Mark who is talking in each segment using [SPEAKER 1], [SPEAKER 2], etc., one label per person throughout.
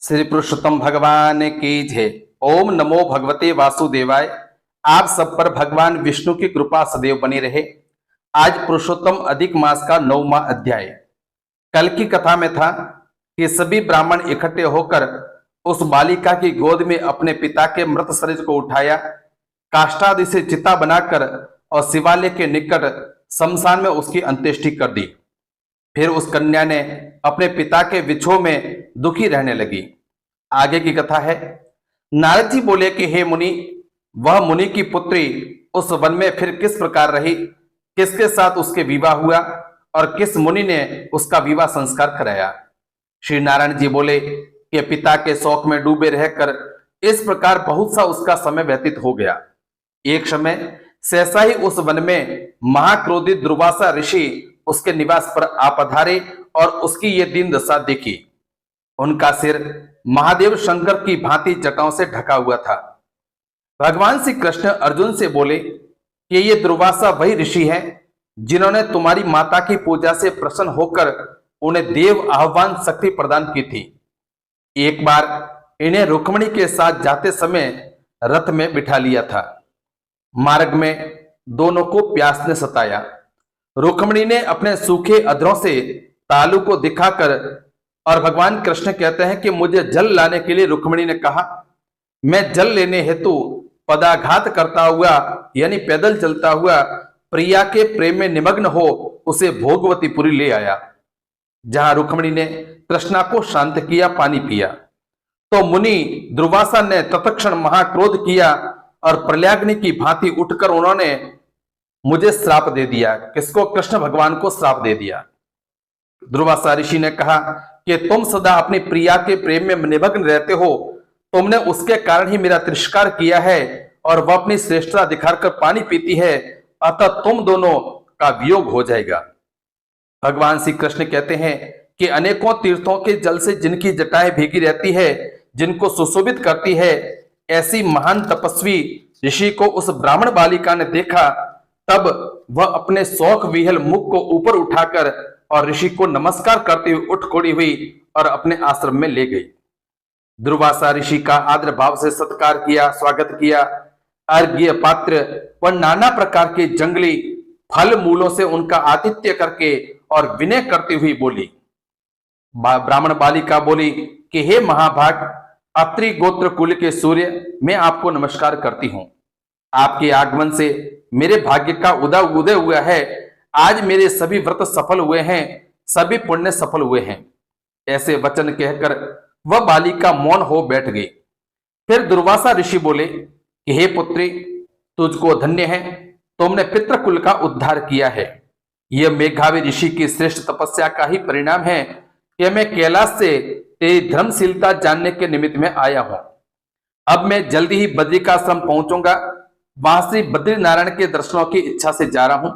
[SPEAKER 1] श्री पुरुषोत्तम भगवान की जय। ओम नमो भगवते वासुदेवाय। आप सब पर भगवान विष्णु की कृपा सदैव बनी रहे। आज पुरुषोत्तम अधिक मास का 9वां अध्याय। कल की कथा में था कि सभी ब्राह्मण इकट्ठे होकर उस बालिका की गोद में अपने पिता के मृत शरीर को उठाया, काष्ठादि से चिता बनाकर और शिवालय के निकट शमशान में उसकी अंत्येष्टि कर दी। फिर उस कन्या ने अपने पिता के विछोह में दुखी रहने लगी। आगे की कथा है। नारद जी बोले कि हे मुनि, वह मुनि की पुत्री उस वन में फिर किस प्रकार रही, किसके साथ उसके विवाह हुआ और किस मुनि ने उसका विवाह संस्कार कराया। श्री नारायण जी बोले कि पिता के शौक में डूबे रहकर इस प्रकार बहुत सा उसका समय व्यतीत हो गया। एक समय सहसा ही उस वन में महाक्रोधित दुर्वासा ऋषि उसके निवास पर आ पधारे और उसकी ये दीन दशा देखी। उनका सिर महादेव शंकर की भांति जटाओं से ढका हुआ था। भगवान श्री कृष्ण अर्जुन से बोले कि ये दुर्वासा वही ऋषि हैं जिन्होंने तुम्हारी माता की पूजा से प्रसन्न होकर उन्हें देव आह्वान शक्ति प्रदान की थी। एक बार इन्हें रुक्मिणी के साथ जाते समय रथ में बिठा लिया था। मार्ग में दोनों को प्यास ने सताया। रुक्मिणी ने अपने सूखे अधरों से तालू को दिखाकर, और भगवान कृष्ण कहते हैं कि मुझे जल लाने के लिए रुक्मिणी ने कहा। मैं जल लेने हेतु पदाघात करता हुआ यानी पैदल चलता हुआ प्रिया के प्रेम में निमग्न हो उसे भोगवतीपुरी ले आया, जहां रुक्मिणी ने तृष्णा को शांत किया, पानी पिया। तो मुनि दुर्वासा ने तत्क्षण महाक्रोध किया और प्रल्याग्नि की भांति उठकर उन्होंने मुझे श्राप दे दिया। किसको? कृष्ण भगवान को श्राप दे दिया। दुर्वासा ऋषि ने कहा कि तुम सदा अपनी प्रिया के प्रेम में निमग्न रहते हो, तुमने उसके कारण ही मेरा तिरस्कार किया है और वह अपनी श्रेष्ठता दिखाकर पानी पीती है, अतः तुम दोनों का वियोग हो जाएगा। भगवान श्री कृष्ण कहते हैं कि अनेकों तीर्थों के जल से जिनकी जटाएं भीगी रहती है, जिनको सुशोभित करती है, ऐसी महान तपस्वी ऋषि को उस ब्राह्मण बालिका ने देखा। तब वह अपने शौक विहल मुख को ऊपर उठाकर और ऋषि को नमस्कार करते हुए उठ खड़ी हुई और अपने आश्रम में ले गई। दुर्वासा ऋषि का आदर भाव से सत्कार किया, स्वागत किया। अर्घ्य पात्र व नाना प्रकार के जंगली फल मूलों से उनका आतिथ्य करके और विनय करती हुई बोली। ब्राह्मण बालिका बोली कि हे महाभाग, अत्रि गोत्र कुल के सूर्य, मैं आपको नमस्कार करती हूं। आपके आगमन से मेरे भाग्य का उदय हुआ है। आज मेरे सभी व्रत सफल हुए हैं, सभी पुण्य सफल हुए हैं। ऐसे वचन कहकर वह बालिका मौन हो बैठ गई। फिर दुर्वासा ऋषि बोले कि हे पुत्री, तुझको धन्य है, तुमने पितृकुल का उद्धार किया है। यह मेघावी ऋषि की श्रेष्ठ तपस्या का ही परिणाम है कि मैं कैलाश से तेरी धर्मशीलता जानने के निमित्त में आया हूं। अब मैं जल्दी ही बद्रिकाश्रम पहुंचूंगा, वहां श्री बद्री नारायण के दर्शनों की इच्छा से जा रहा हूं।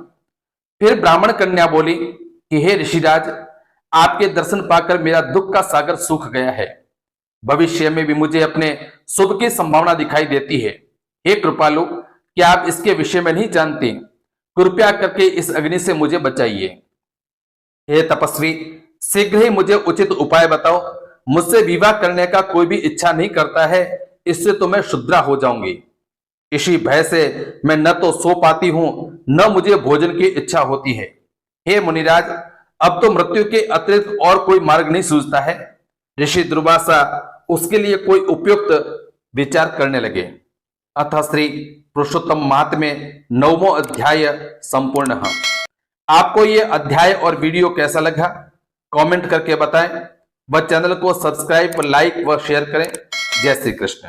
[SPEAKER 1] फिर ब्राह्मण कन्या बोली कि हे ऋषिराज, आपके दर्शन पाकर मेरा दुख का सागर सूख गया है। भविष्य में भी मुझे अपने शुभ की संभावना दिखाई देती है। हे कृपालु, क्या आप इसके विषय में नहीं जानते? कृपया करके इस अग्नि से मुझे बचाइए। हे तपस्वी, शीघ्र ही मुझे उचित उपाय बताओ। मुझसे विवाह करने का कोई भी इच्छा नहीं करता है, इससे तो मैं शुद्रा हो जाऊंगी। इसी भय से मैं न तो सो पाती हूं, न मुझे भोजन की इच्छा होती है। हे मुनिराज, अब तो मृत्यु के अतिरिक्त और कोई मार्ग नहीं सूझता है। ऋषि दुर्वासा उसके लिए कोई उपयुक्त विचार करने लगे। अतः श्री पुरुषोत्तम माहात्म्य 9वां अध्याय संपूर्ण है। आपको ये अध्याय और वीडियो कैसा लगा कमेंट करके बताएं। वह चैनल को सब्सक्राइब, लाइक व शेयर करें। जय श्री कृष्ण।